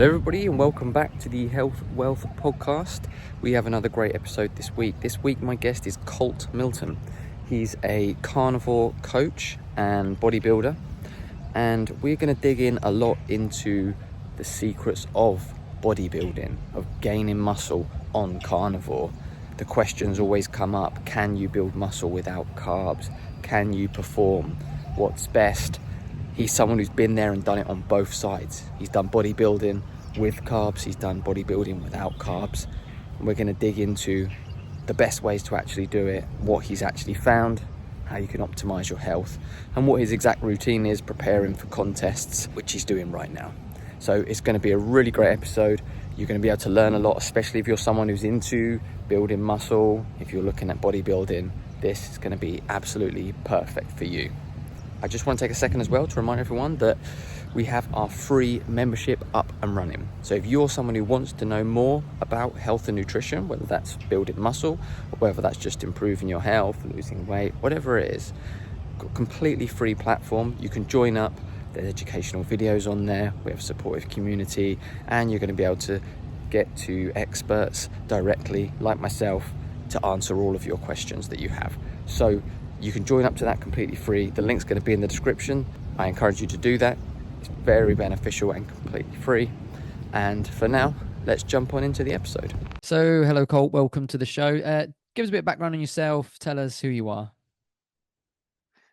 Hello everybody and welcome back to the Health Wealth Podcast. We have another great episode this week. This week my guest is Colt Milton. He's a carnivore coach and bodybuilder, and we're going to dig in a lot into the secrets of bodybuilding, of gaining muscle on carnivore. The questions always come up: can you build muscle without carbs? Can you perform? What's best? He's someone who's been there and done it on both sides. He's done bodybuilding with carbs, he's done bodybuilding without carbs. And we're going to dig into the best ways to actually do it, what he's actually found, how you can optimize your health, and what his exact routine is preparing for contests, which he's doing right now. So it's going to be a really great episode. You're going to be able to learn a lot, especially if you're someone who's into building muscle. If you're looking at bodybuilding, this is going to be absolutely perfect for you. I just want to take a second as well to remind everyone that we have our free membership up and running. So if you're someone who wants to know more about health and nutrition, whether that's building muscle or whether that's just improving your health, losing weight, whatever it is, got a completely free platform. You can join up. There's educational videos on there. We have a supportive community, and you're going to be able to get to experts directly, like myself, to answer all of your questions that you have. So you can join up to that completely free. The link's going to be in the description. I encourage you to do that. It's very beneficial and completely free. And for now, let's jump on into the episode. So, hello, Colt. Welcome to the show. Give us a bit of background on yourself. Tell us who you are.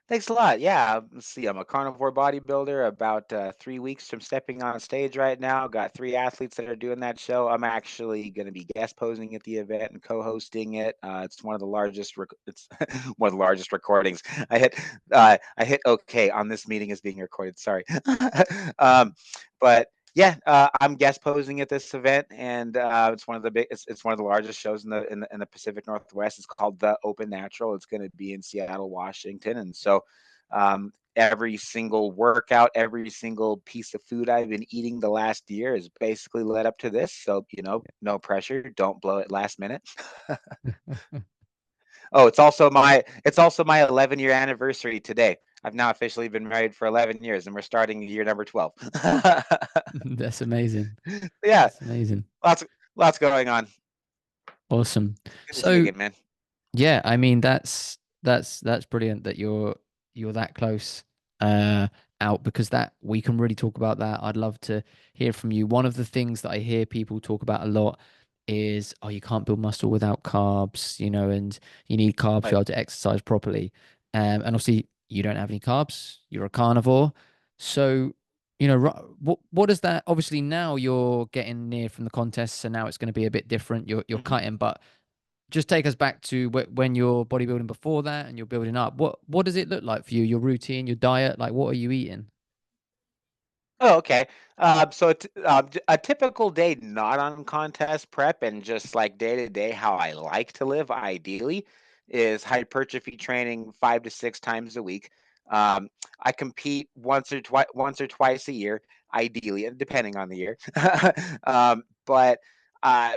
Thanks a lot. Yeah, let's see. I'm a carnivore bodybuilder. About 3 weeks from stepping on stage right now. Got 3 athletes that are doing that show. I'm actually going to be guest posing at the event and co-hosting it. It's one of the largest. It's one of the largest recordings. I hit OK on this meeting is being recorded. Sorry, um, but yeah, I'm guest posing at this event, and it's one of the big. It's one of the largest shows in the Pacific Northwest. It's called the Open Natural. It's going to be in Seattle, Washington, and so every single workout, every single piece of food I've been eating the last year is basically led up to this. So no pressure. Don't blow it last minute. Oh, it's also my 11-year anniversary today. I've now officially been married for 11 years, and we're starting year number 12. That's amazing. Yeah, That's amazing. lots going on. Awesome. Good to see you So, again, man. yeah, I mean that's brilliant that you're that close uh out, because that we can really talk about that. I'd love to hear from you. One of the things that I hear people talk about a lot is, oh, you can't build muscle without carbs, and you need carbs to be Right. able to exercise properly. And obviously you don't have any carbs, you're a carnivore. So, what is that? Obviously now you're getting near from the contest, so now it's going to be a bit different. You're Mhm. cutting, but just take us back to when you're bodybuilding before that and you're building up. What does it look like for you? Your routine, your diet, like what are you eating? Oh, okay. A typical day not on contest prep and just like day to day, how I like to live ideally is hypertrophy training 5 to 6 times a week. Um, I compete once or twice a year, ideally, and depending on the year. But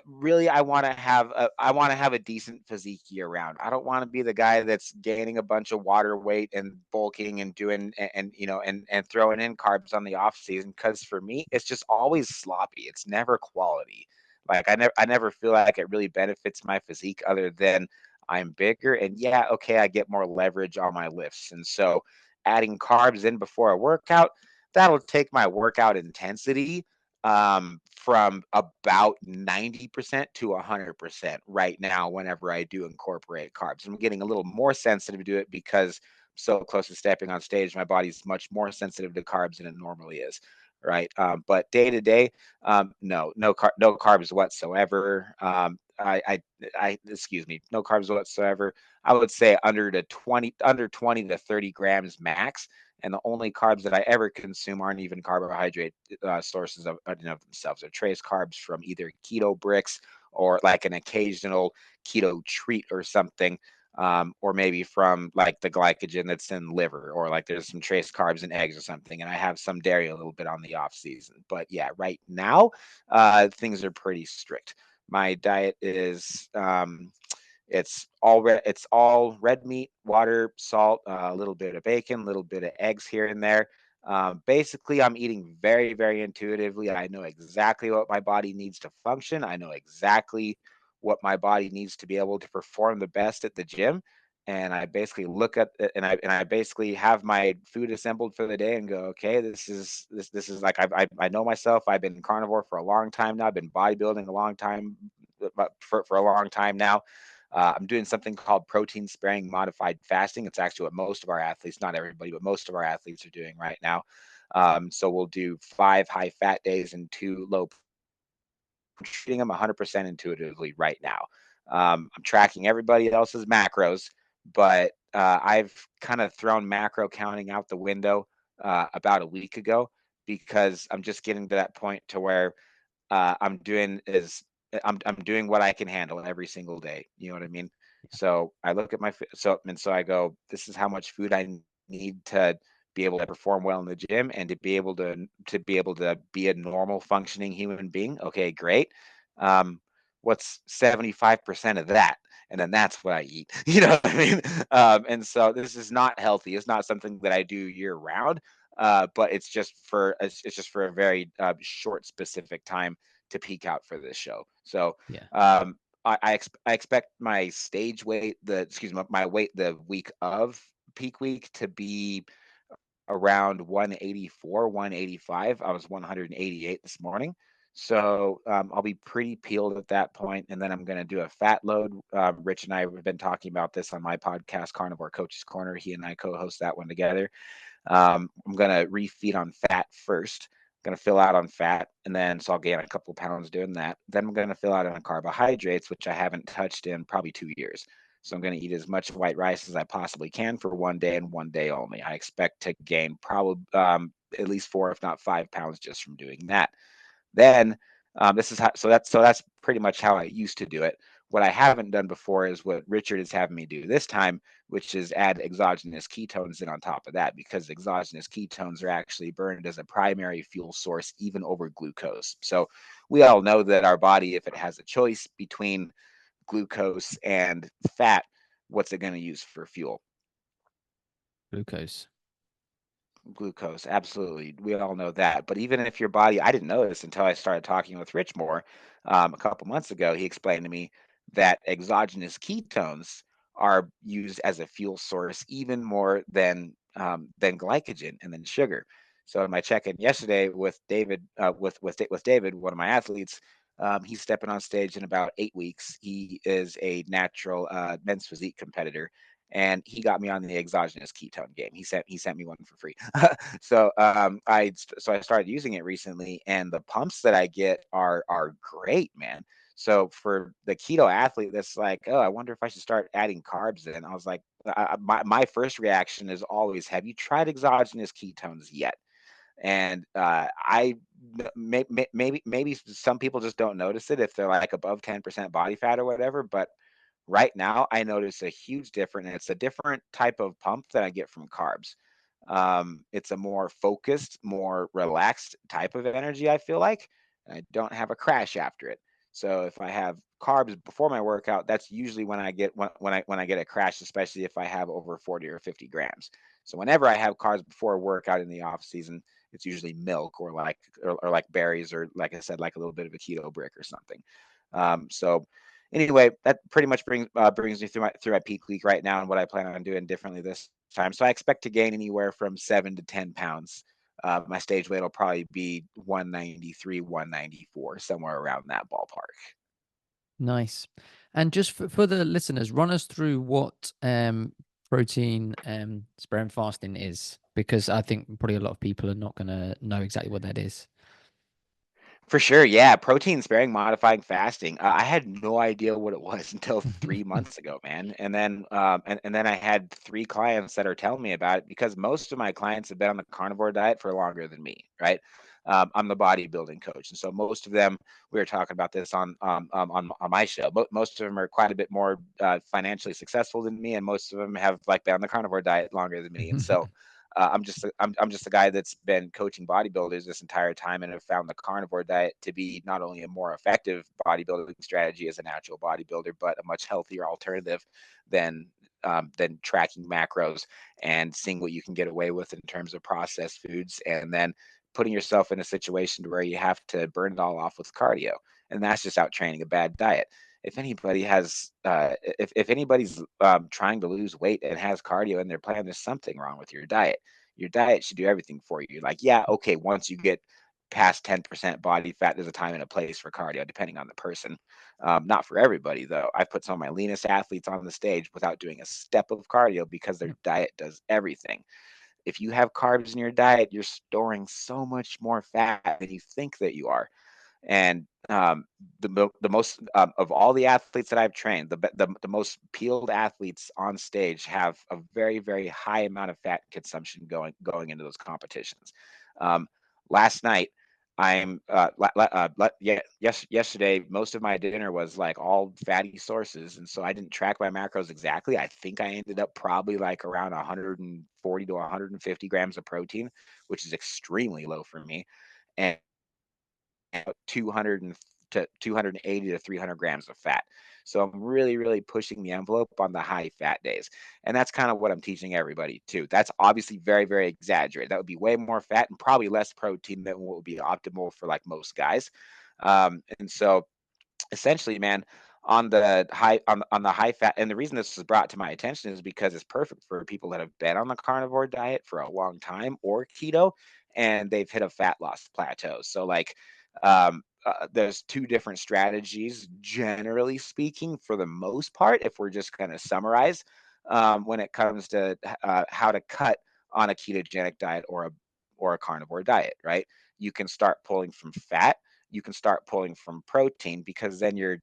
really, I want to have a decent physique year round. I don't want to be the guy that's gaining a bunch of water weight and bulking and doing and throwing in carbs on the off season, because for me it's just always sloppy. It's never quality. Like I never feel like it really benefits my physique other than I'm bigger, and yeah, okay, I get more leverage on my lifts. And so adding carbs in before a workout, that'll take my workout intensity from about 90% to 100% right now whenever I do incorporate carbs. I'm getting a little more sensitive to it because I'm so close to stepping on stage. My body's much more sensitive to carbs than it normally is. Right. But day to day, no carbs whatsoever. Excuse me, no carbs whatsoever. I would say under 20 to 30 grams max. And the only carbs that I ever consume aren't even carbohydrate sources in of themselves. They're trace carbs from either keto bricks or like an occasional keto treat or something, or maybe from like the glycogen that's in liver, or like there's some trace carbs in eggs or something. And I have some dairy a little bit on the off season. But yeah, right now, things are pretty strict. My diet is it's all red meat, water, salt, a little bit of bacon, a little bit of eggs here and there. Basically, I'm eating very, very intuitively. I know exactly what my body needs to function. I know exactly what my body needs to be able to perform the best at the gym. And I basically look at it, and I basically have my food assembled for the day and go, okay, this is like I know myself. I've been carnivore for a long time now. I've been bodybuilding a long time, but for a long time now. I'm doing something called protein sparing modified fasting. It's actually what most of our athletes, not everybody, but most of our athletes are doing right now. So we'll do 5 high fat days and 2 low. I'm treating them 100% intuitively right now. I'm tracking everybody else's macros, but I've kind of thrown macro counting out the window about a week ago because I'm just getting to that point to where I'm doing is I'm doing what I can handle every single day. You know what I mean? So I look at so I go, this is how much food I need to be able to perform well in the gym and to be able to be a normal functioning human being. Okay, great. Um, what's 75% of that? And then that's what I eat. You know what I mean? And so this is not healthy. It's not something that I do year round. But it's just for a very short specific time to peak out for this show. So Yeah. I expect my stage weight, my weight the week of peak week to be around 184, 185. I was 188 this morning. So I'll be pretty peeled at that point, and then I'm going to do a fat load. Rich and I have been talking about this on my podcast, Carnivore Coach's Corner. He and I co-host that one together. I'm gonna refeed on fat first. I'm gonna fill out on fat, and then so I'll gain a couple pounds doing that. Then I'm gonna fill out on carbohydrates, which I haven't touched in probably 2 years. So I'm gonna eat as much white rice as I possibly can for one day and one day only. I expect to gain probably at least 4, if not 5 pounds, just from doing that. Then this is how so that's pretty much how I used to do it. What I haven't done before is what Richard is having me do this time, which is add exogenous ketones in on top of that, because exogenous ketones are actually burned as a primary fuel source even over glucose. So we all know that our body, if it has a choice between glucose and fat, what's it going to use for fuel? Glucose. Glucose, absolutely. We all know that. But even if your body, I didn't know this until I started talking with Rich more a couple months ago. He explained to me that exogenous ketones are used as a fuel source even more than glycogen and then sugar. So in my check-in yesterday with David, with David, one of my athletes, he's stepping on stage in about 8 weeks. He is a natural men's physique competitor, and he got me on the exogenous ketone game. He sent me one for free. So I started using it recently, and the pumps that I get are great, man. So for the keto athlete that's like, oh, I wonder if I should start adding carbs in. I was like, my first reaction is always, have you tried exogenous ketones yet? And maybe some people just don't notice it if they're like above 10% body fat or whatever, but right now I notice a huge difference, and it's a different type of pump that I get from carbs. It's a more focused, more relaxed type of energy, I feel like. I don't have a crash after it. So if I have carbs before my workout, that's usually when I get a crash, especially if I have over 40 or 50 grams. So whenever I have carbs before a workout in the off season, it's usually milk or like berries, or like I said, like a little bit of a keto brick or something. So anyway, that pretty much brings me through my peak week right now, and what I plan on doing differently this time. So I expect to gain anywhere from 7 to 10 pounds. My stage weight will probably be 193, 194, somewhere around that ballpark. Nice. And just for the listeners, run us through what protein sparing fasting is, because I think probably a lot of people are not going to know exactly what that is. For sure, yeah. Protein sparing modifying fasting. I had no idea what it was until 3 months ago, man. And then I had 3 clients that are telling me about it, because most of my clients have been on the carnivore diet for longer than me, right? I'm the bodybuilding coach, and so most of them, we were talking about this on my show. But most of them are quite a bit more financially successful than me, and most of them have like been on the carnivore diet longer than me. And so I'm just a guy that's been coaching bodybuilders this entire time, and have found the carnivore diet to be not only a more effective bodybuilding strategy as a natural bodybuilder, but a much healthier alternative than than tracking macros and seeing what you can get away with in terms of processed foods, and then putting yourself in a situation to where you have to burn it all off with cardio. And that's just out training a bad diet. If anybody has, if anybody's trying to lose weight and has cardio in their plan, there's something wrong with your diet. Your diet should do everything for you. Like, yeah, okay, once you get past 10% body fat, there's a time and a place for cardio, depending on the person. Not for everybody, though. I've put some of my leanest athletes on the stage without doing a step of cardio because their diet does everything. If you have carbs in your diet, you're storing so much more fat than you think that you are. And the most of all the athletes that I've trained, the most peeled athletes on stage have a very high amount of fat consumption going into those competitions. Um, Last night, yesterday most of my dinner was like all fatty sources, and so I didn't track my macros exactly. I think I ended up probably like around 140 to 150 grams of protein, which is extremely low for me. And 200 to 280 to 300 grams of fat. So I'm really pushing the envelope on the high fat days. And that's kind of what I'm teaching everybody too. That's obviously very exaggerated. That would be way more fat and probably less protein than what would be optimal for like most guys. And so essentially, man, on the high fat, and the reason this was brought to my attention is because it's perfect for people that have been on the carnivore diet for a long time or keto, and they've hit a fat loss plateau. So like there's two different strategies, generally speaking, for the most part, if we're just going to summarize, when it comes to how to cut on a ketogenic diet or a carnivore diet, right? You can start pulling from fat, you can start pulling from protein, because then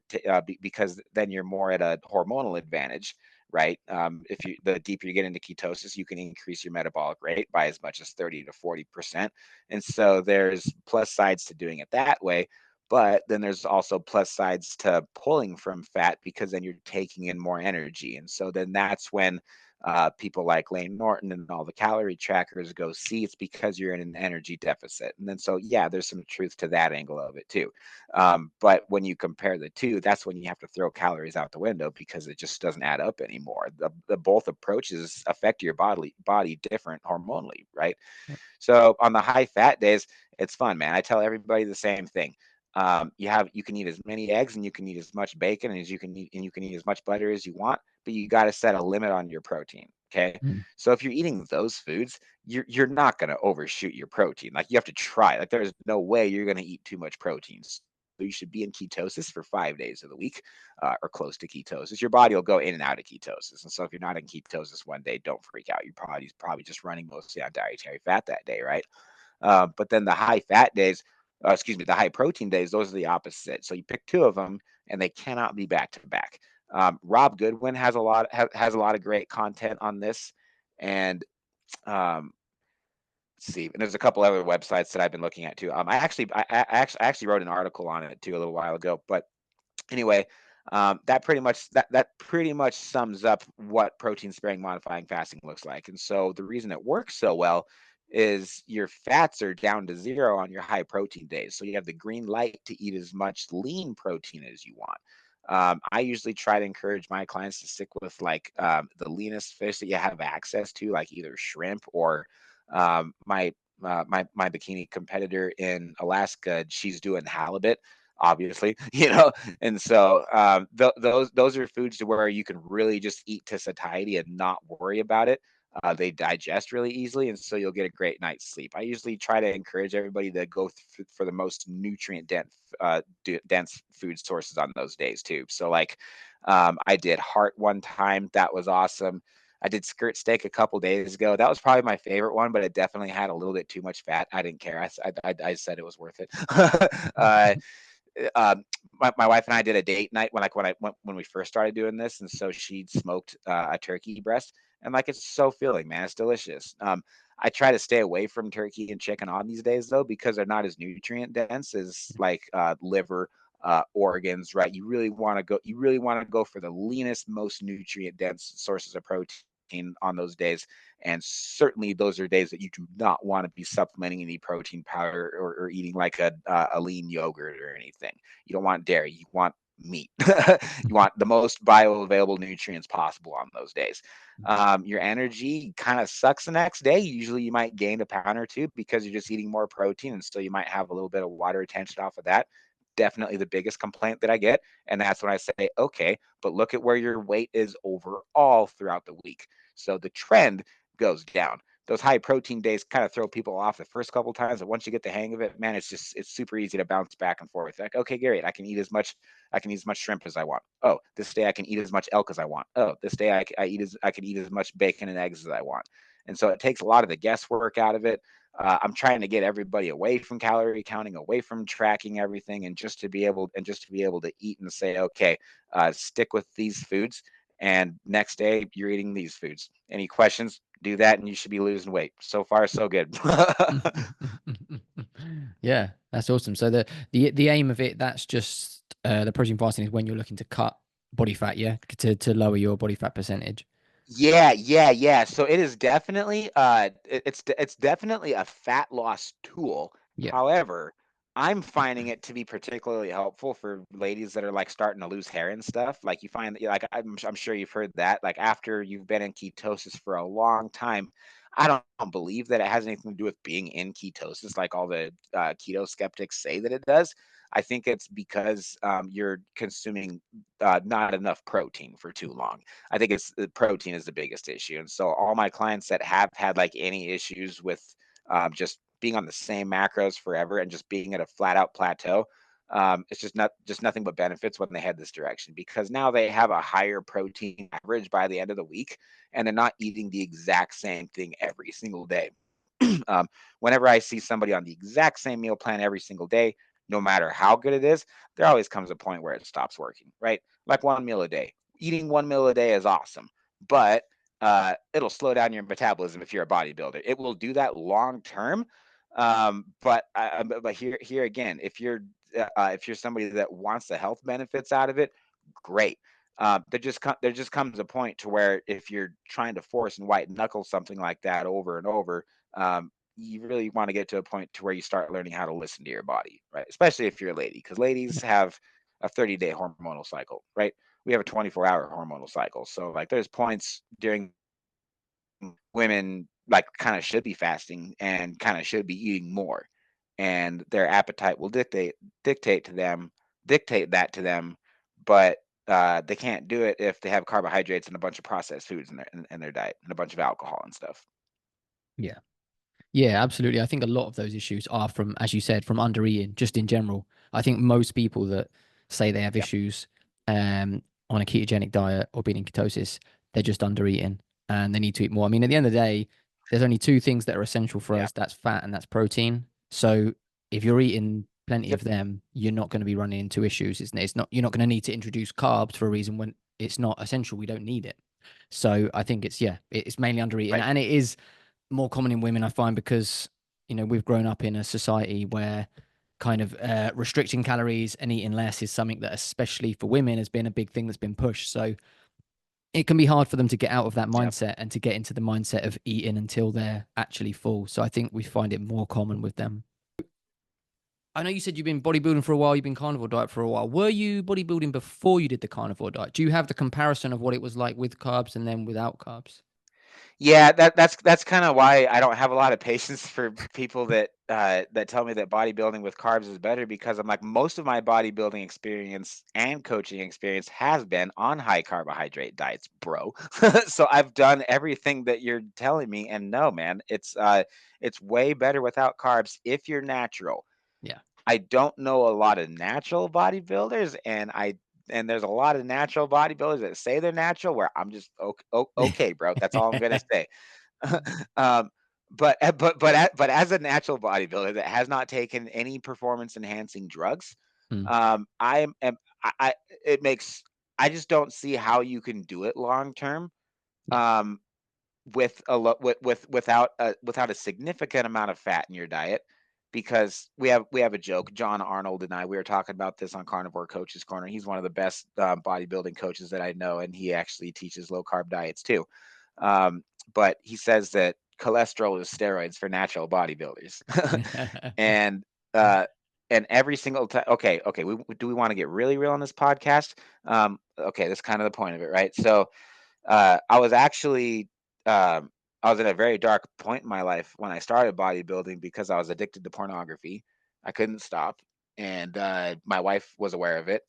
because then you're more at a hormonal advantage, right? If you the deeper you get into ketosis, you can increase your metabolic rate by as much as 30 to 40%. And so there's plus sides to doing it that way. But then there's also plus sides to pulling from fat, because then you're taking in more energy. And so then that's when people like Lane Norton and all the calorie trackers go, see, it's because you're in an energy deficit. And then so, yeah, there's some truth to that angle of it too. But when you compare the two, that's when you have to throw calories out the window, because it just doesn't add up anymore. The both approaches affect your body different hormonally, right? So on the high fat days, it's fun, man. I tell everybody the same thing. You can eat as many eggs and you can eat as much bacon as you can eat, and you can eat as much butter as you want, but you got to set a limit on your protein. Okay. Mm. So if you're eating those foods, you're not going to overshoot your protein. Like, you have to try. Like, there's no way you're going to eat too much protein. So you should be in ketosis for 5 days of the week, or close to ketosis. Your body will go in and out of ketosis. And so if you're not in ketosis one day, don't freak out. Your body's probably just running mostly on dietary fat that day, right? But then the high fat days, excuse me, the high protein days, those are the opposite. So you pick two of them, and they cannot be back to back. Rob Goodwin has a lot of great content on this, and um, let's see, and there's a couple other websites that I've been looking at too. I actually wrote an article on it too a little while ago, but anyway, that pretty much sums up what protein sparing modifying fasting looks like. And so the reason it works so well is your fats are down to zero on your high protein days, so you have the green light to eat as much lean protein as you want. I usually try to encourage my clients to stick with like the leanest fish that you have access to, like either shrimp or my bikini competitor in Alaska. She's doing halibut, obviously, and so those are foods to where you can really just eat to satiety and not worry about it. They digest really easily, and so you'll get a great night's sleep. I usually try to encourage everybody to go for the most nutrient dense food sources on those days too. So like, I did heart one time. That was awesome. I did skirt steak a couple days ago. That was probably my favorite one, but it definitely had a little bit too much fat. I didn't care. I said it was worth it. um, my wife and I did a date night when we first started doing this, and so she smoked a turkey breast, and like, it's so filling, man. It's delicious. I try to stay away from turkey and chicken on these days though, because they're not as nutrient dense as like liver, organs, right? You really want to go for the leanest, most nutrient dense sources of protein on those days. And certainly those are days that you do not want to be supplementing any protein powder, or eating like a lean yogurt or anything. You don't want dairy. You want meat. You want the most bioavailable nutrients possible on those days. Your energy kind of sucks the next day. Usually you might gain a pound or two because you're just eating more protein. And so you might have a little bit of water retention off of that. Definitely the biggest complaint that I get. And that's when I say, okay, but look at where your weight is overall throughout the week. So the trend goes down. Those high protein days kind of throw people off the first couple times, but once you get the hang of it, man, it's super easy to bounce back and forth. Like, okay, Gary, I can eat as much shrimp as I want. Oh, this day I can eat as much elk as I want. Oh, this day I can eat as much bacon and eggs as I want. And so it takes a lot of the guesswork out of it. I'm trying to get everybody away from calorie counting, away from tracking everything, and just to be able to eat and say, okay, stick with these foods, and next day you're eating these foods. Any questions? Do that, and you should be losing weight. So far, so good. Yeah, that's awesome. So the aim of it, that's just the protein fasting is when you're looking to cut body fat, yeah, to lower your body fat percentage. Yeah. So it is definitely it's definitely a fat loss tool. Yeah. However, I'm finding it to be particularly helpful for ladies that are like starting to lose hair and stuff. Like you find that like I'm sure you've heard that like after you've been in ketosis for a long time, I don't believe that it has anything to do with being in ketosis like all the keto skeptics say that it does. I think it's because you're consuming not enough protein for too long. I think it's the protein is the biggest issue. And so all my clients that have had like any issues with just being on the same macros forever and just being at a flat out plateau, it's just nothing but benefits when they head this direction because now they have a higher protein average by the end of the week and they're not eating the exact same thing every single day. um, Whenever I see somebody on the exact same meal plan every single day, no matter how good it is, there always comes a point where it stops working, right? Like one meal a day. Eating one meal a day is awesome, but it'll slow down your metabolism if you're a bodybuilder. It will do that long term. But here again, if you're somebody that wants the health benefits out of it, great. There just comes a point to where if you're trying to force and white knuckle something like that over and over, you really want to get to a point to where you start learning how to listen to your body, right? Especially if you're a lady, because ladies have a 30-day hormonal cycle, right? We have a 24-hour hormonal cycle. So like there's points during women like kind of should be fasting and kind of should be eating more. And their appetite will dictate to them, dictate that to them, but they can't do it if they have carbohydrates and a bunch of processed foods in their diet and a bunch of alcohol and stuff. Yeah. Yeah, absolutely. I think a lot of those issues are from, as you said, from under eating, just in general. I think most people that say they have Yep. issues on a ketogenic diet or being in ketosis, they're just under eating and they need to eat more. I mean, at the end of the day, there's only two things that are essential for Yeah. us. That's fat and that's protein. So if you're eating plenty Yep. of them, you're not going to be running into issues. It's not, you're not going to need to introduce carbs for a reason when it's not essential. We don't need it. So I think it's, yeah, it's mainly under eating Right. and it is more common in women, I find, because we've grown up in a society where kind of restricting calories and eating less is something that, especially for women, has been a big thing that's been pushed. So it can be hard for them to get out of that Yep. mindset and to get into the mindset of eating until they're actually full. So I think we find it more common with them. I know you said you've been bodybuilding for a while, you've been carnivore diet for a while. Were you bodybuilding before you did the carnivore diet? Do you have the comparison of what it was like with carbs and then without carbs? Yeah, that's kind of why I don't have a lot of patience for people that tell me that bodybuilding with carbs is better because I'm like most of my bodybuilding experience and coaching experience has been on high carbohydrate diets, bro. So I've done everything that you're telling me, and no, man, it's way better without carbs if you're natural. Yeah. I don't know a lot of natural bodybuilders, and there's a lot of natural bodybuilders that say they're natural. Where I'm just okay, bro. That's all I'm gonna say. um, but as a natural bodybuilder that has not taken any performance enhancing drugs, Hmm. I it makes I just don't see how you can do it long term. Yeah. Um, without a significant amount of fat in your diet because we have a joke. John Arnold and I, we were talking about this on Carnivore Coaches Corner. He's one of the best bodybuilding coaches that I know, and he actually teaches low carb diets too. um, but he says that cholesterol is steroids for natural bodybuilders. And and every single time, okay, do we want to get really real on this podcast? Okay, that's kind of the point of it, right? So I was actually I was in a very dark point in my life when I started bodybuilding because I was addicted to pornography. I couldn't stop, and my wife was aware of it.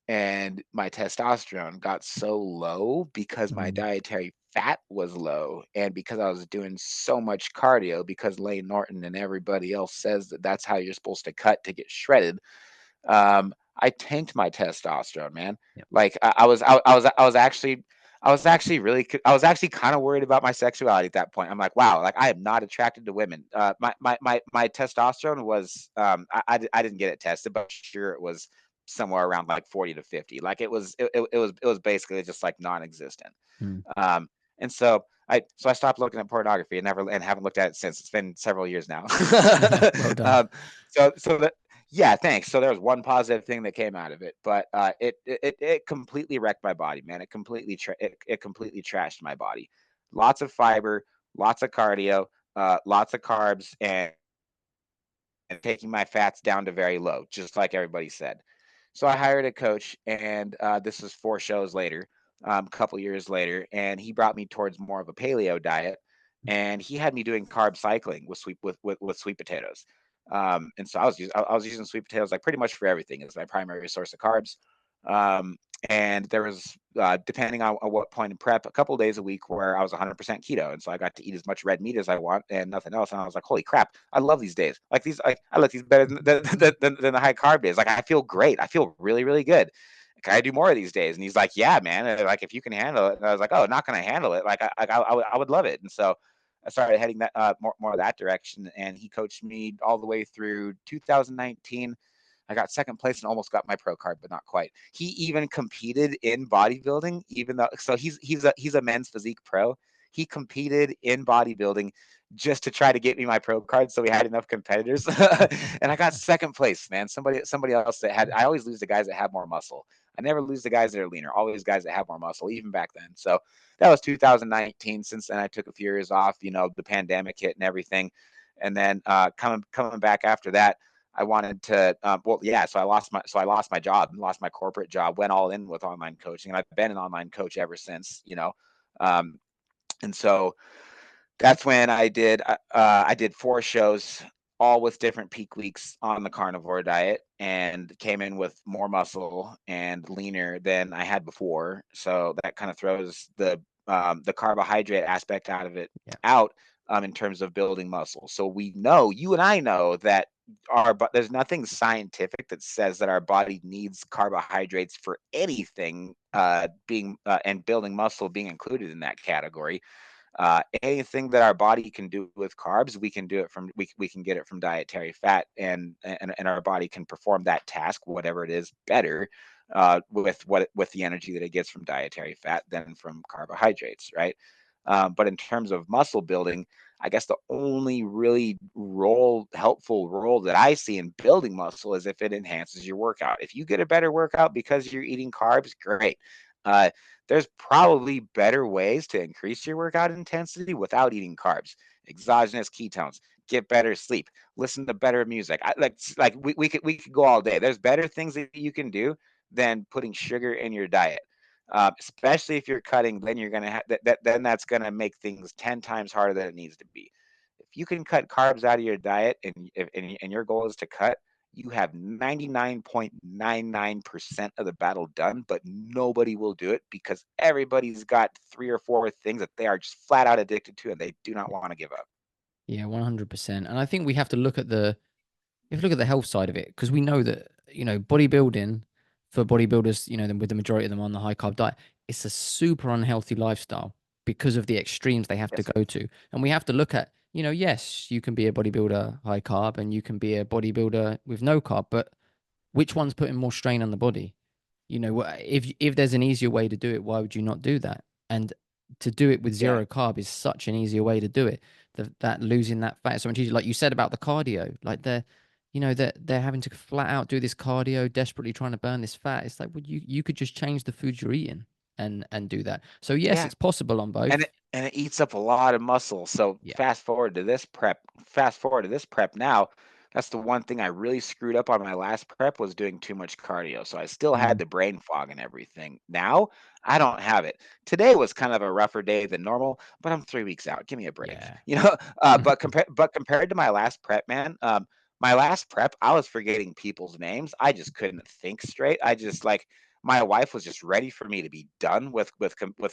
And my testosterone got so low because my Mm. dietary fat was low, and because I was doing so much cardio. Because Lane Norton and everybody else says that that's how you're supposed to cut to get shredded. I tanked my testosterone, man. Yep. Like I was actually I was actually kind of worried about my sexuality at that point. I'm like, wow, like I am not attracted to women. My testosterone was I didn't get it tested, but sure it was somewhere around like 40 to 50. Like it was basically just like non-existent. Mm. Um, and so I stopped looking at pornography and never and haven't looked at it since. It's been several years now. Well done. um, so that yeah, thanks. So there was one positive thing that came out of it, but it completely wrecked my body, man. It completely trashed my body. Lots of fiber, lots of cardio, lots of carbs, and taking my fats down to very low, just like everybody said. So I hired a coach, and this was 4 shows later, a couple years later, and he brought me towards more of a paleo diet, and he had me doing carb cycling with sweet potatoes. And so I was using sweet potatoes like pretty much for everything as my primary source of carbs. Um, and there was depending on what point in prep, a couple of days a week where I was 100% keto, and so I got to eat as much red meat as I want and nothing else. And I was like, holy crap, I love these days. Like these, like I like these better than the high carb days. Like I feel great. I feel really really good. Can I do more of these days? And he's like, yeah, man. And like if you can handle it. And I was like, oh, not gonna handle it. Like I would love it. And so I started heading that more of that direction. And he coached me all the way through 2019. I got second place and almost got my pro card, but not quite. He even competed in bodybuilding, even though so he's a men's physique pro. He competed in bodybuilding just to try to get me my pro card, so we had enough competitors. And I got second place, man. Somebody else that had. I always lose the guys that have more muscle. I never lose the guys that are leaner. Always guys that have more muscle, even back then. So that was 2019. Since then, I took a few years off. You know, the pandemic hit and everything, and then coming back after that, I wanted to, well, yeah. So I lost my job, lost my corporate job, went all in with online coaching, and I've been an online coach ever since. You know, um, and so that's when I did 4 shows, all with different peak weeks on the carnivore diet, and came in with more muscle and leaner than I had before. So that kind of throws the carbohydrate aspect out of it Yeah. out in terms of building muscle. So we know, you and I know that but there's nothing scientific that says that our body needs carbohydrates for anything being and building muscle being included in that category. Anything that our body can do with carbs, we can do it from we can get it from dietary fat, and our body can perform that task, whatever it is, better with the energy that it gets from dietary fat than from carbohydrates, right? But in terms of muscle building, I guess the only really helpful role that I see in building muscle is if it enhances your workout. If you get a better workout because you're eating carbs, great. Uh, there's probably better ways to increase your workout intensity without eating carbs. Exogenous ketones, get better sleep, listen to better music. We could go all day. There's better things that you can do than putting sugar in your diet. Especially if you're cutting, then you're gonna have then that's gonna make things 10 times harder than it needs to be. If you can cut carbs out of your diet, and your goal is to cut, you have 99.99% of the battle done, but nobody will do it because everybody's got 3 or 4 things that they are just flat out addicted to and they do not want to give up. Yeah, 100%. And I think we have to look at the health side of it, because we know that, bodybuilding for bodybuilders, with the majority of them on the high carb diet, it's a super unhealthy lifestyle because of the extremes they have to Yes. go to. And we have to look at, yes, you can be a bodybuilder high carb and you can be a bodybuilder with no carb, but which one's putting more strain on the body? If there's an easier way to do it, why would you not do that? And to do it with Yeah. zero carb is such an easier way to do it. That losing that fat is so much easier. Like you said about the cardio, like they're having to flat out do this cardio, desperately trying to burn this fat. It's like, well, you could just change the foods you're eating and do that. So yes, Yeah. it's possible on And both. it eats up a lot of muscle. So Yeah. fast forward to this prep now. That's the one thing I really screwed up on my last prep, was doing too much cardio. So I still had Mm, the brain fog and everything. Now I don't have it. Today was kind of a rougher day than normal, but I'm 3 weeks out. Give me a break, yeah. you know. But compared to my last prep, man, my last prep, I was forgetting people's names. I just couldn't think straight. I just like, my wife was just ready for me to be done with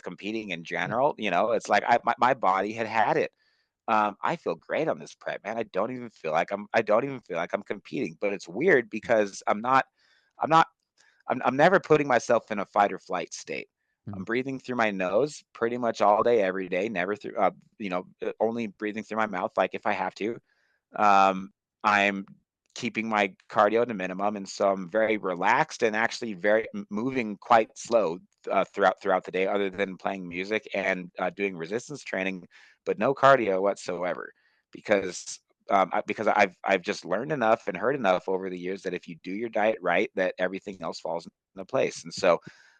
competing in general. You know, it's like my body had it. I feel great on this prep, man. I don't even feel like I'm competing, but it's weird because I'm not I'm never putting myself in a fight or flight state. I'm Mm. breathing through my nose pretty much all day, every day, never through, only breathing through my mouth, like if I have to. Um, I'm keeping my cardio to minimum, and so I'm very relaxed and actually moving quite slow throughout the day, other than playing music and doing resistance training, but no cardio whatsoever, because I've just learned enough and heard enough over the years that if you do your diet right, that everything else falls into place. And so,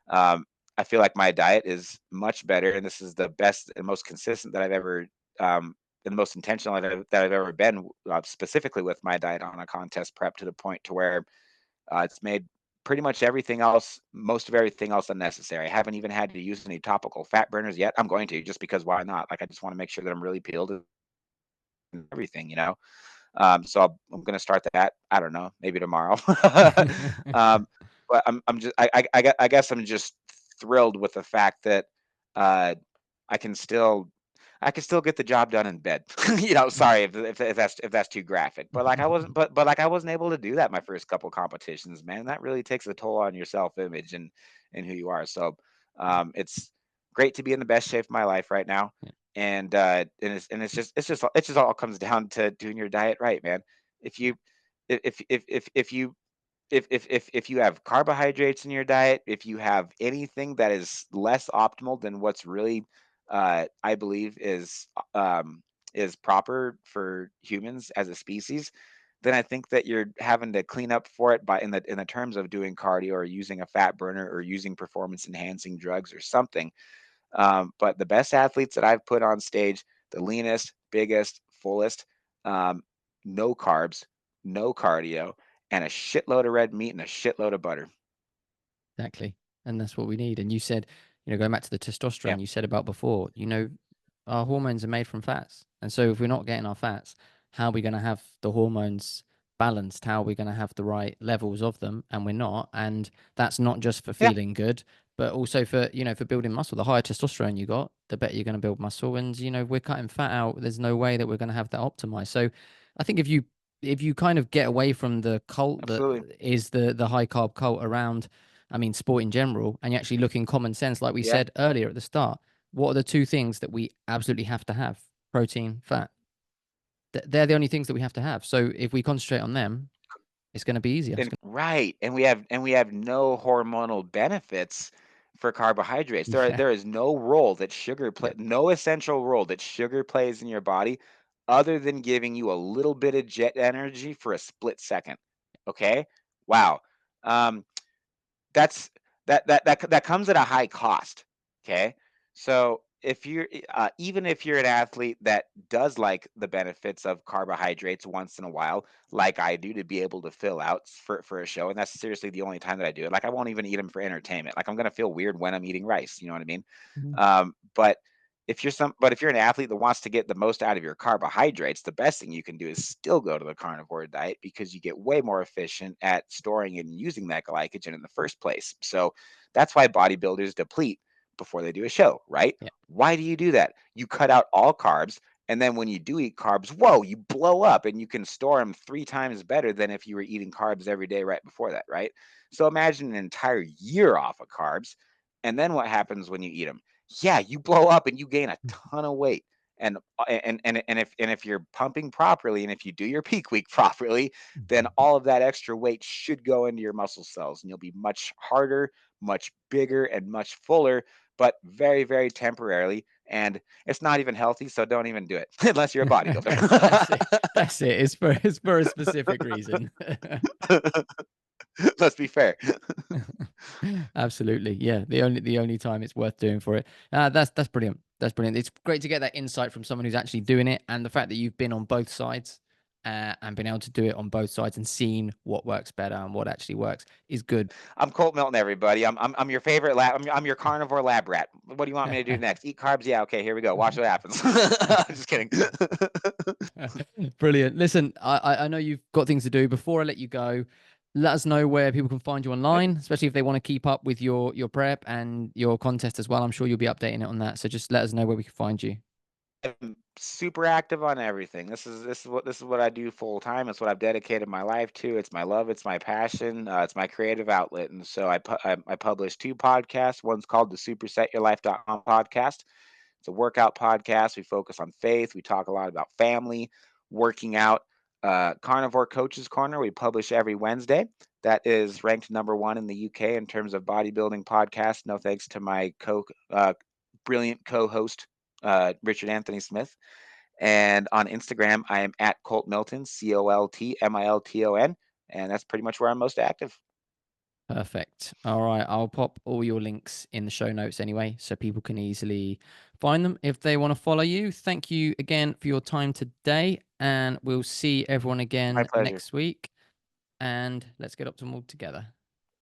um, I feel like my diet is much better, and this is the best and most consistent that I've ever um, the most intentional that I've ever been, specifically with my diet on a contest prep, to the point to where it's made pretty much everything else, most of everything else, unnecessary. I haven't even had to use any topical fat burners yet. I'm going to, just because why not? Like, I just want to make sure that I'm really peeled and everything, you know? So I'm going to start that. I don't know, maybe tomorrow. um, but I guess I'm just thrilled with the fact that uh, I can still I can still get the job done in bed. You know, sorry if that's too graphic, but like I wasn't but like I wasn't able to do that my first couple competitions, man. That really takes a toll on your self image and who you are. So it's great to be in the best shape of my life right now. Yeah. And it's just all comes down to doing your diet right, man. If you if you if you have carbohydrates in your diet, if you have anything that is less optimal than what's really, I believe is proper for humans as a species, then I think that you're having to clean up for it by in the terms of doing cardio or using a fat burner or using performance enhancing drugs or something. But the best athletes that I've put on stage, the leanest, biggest, fullest, um, no carbs, no cardio, and a shitload of red meat and a shitload of butter. Exactly. And that's what we need. And you said, going back to the Yeah. testosterone you said about before, our hormones are made from fats. And so if we're not getting our fats, how are we going to have the hormones balanced? How are we going to have the right levels of them? And we're not. And that's not just for Yeah. feeling good, but also for building muscle. The higher testosterone you got, the better you're going to build muscle. And, we're cutting fat out. There's no way that we're going to have that optimized. So I think if you kind of get away from the cult that Absolutely. is the high carb cult around, I mean, sport in general, and you actually look in common sense, like we Yeah. said earlier at the start, what are the two things that we absolutely have to have? Protein, fat. They're the only things that we have to have. So if we concentrate on them, it's going to be easier. And right. And we have no hormonal benefits for carbohydrates. Yeah. There is Yep. no essential role that sugar plays in your body, other than giving you a little bit of jet energy for a split second. Okay? Wow. Um, that's that comes at a high cost. Okay, so if you're even if you're an athlete that does like the benefits of carbohydrates once in a while, like I do, to be able to fill out for a show, and that's seriously the only time that I do it. Like, I won't even eat them for entertainment. Like, I'm gonna feel weird when I'm eating rice, you know what I mean? Mhm. But if you're an athlete that wants to get the most out of your carbohydrates, the best thing you can do is still go to the carnivore diet, because you get way more efficient at storing and using that glycogen in the first place. So that's why bodybuilders deplete before they do a show, right? Yeah. Why do you do that? You cut out all carbs, and then when you do eat carbs, whoa, you blow up, and you can store them 3 times better than if you were eating carbs every day right before that, right? So imagine an entire year off of carbs, and then what happens when you eat them? Yeah, you blow up and you gain a ton of weight. And if you're pumping properly, and if you do your peak week properly, then Mhm. all of that extra weight should go into your muscle cells, and you'll be much harder, much bigger, and much fuller, but very, very temporarily. And it's not even healthy, so don't even do it unless you're a That's it. bodybuilder. That's it. It's for a specific reason. Let's be fair. Absolutely. Yeah. The only time it's worth doing for it. That's brilliant. That's brilliant. It's great to get that insight from someone who's actually doing it, and the fact that you've been on both sides. and being able to do it on both sides and seeing what works better and what actually works is good. I'm Colt Milton, everybody. I'm your favorite lab. I'm your carnivore lab rat. What do you want me to do next? Eat carbs? Yeah, okay, here we go. Watch what happens. I'm just kidding. Brilliant. Listen, I know you've got things to do. Before I let you go, let us know where people can find you online, especially if they want to keep up with your prep and your contest as well. I'm sure you'll be updating it on that. So just let us know where we can find you. I'm super active on everything. This is what I do full time. It's what I've dedicated my life to. It's my love. It's my passion. It's my creative outlet. And so I publish 2 podcasts. One's called the SuperSetYourLife.com podcast. It's a workout podcast. We focus on faith. We talk a lot about family, working out. Carnivore Coaches Corner, we publish every Wednesday. That is ranked #1 in the UK in terms of bodybuilding podcast. No thanks to my brilliant co-host, Richard Anthony Smith. And on Instagram, I am at Colt Milton, ColtMilton. And that's pretty much where I'm most active. Perfect. All right. I'll pop all your links in the show notes anyway, so people can easily find them if they want to follow you. Thank you again for your time today, and we'll see everyone My again pleasure. next week. And let's get optimal together.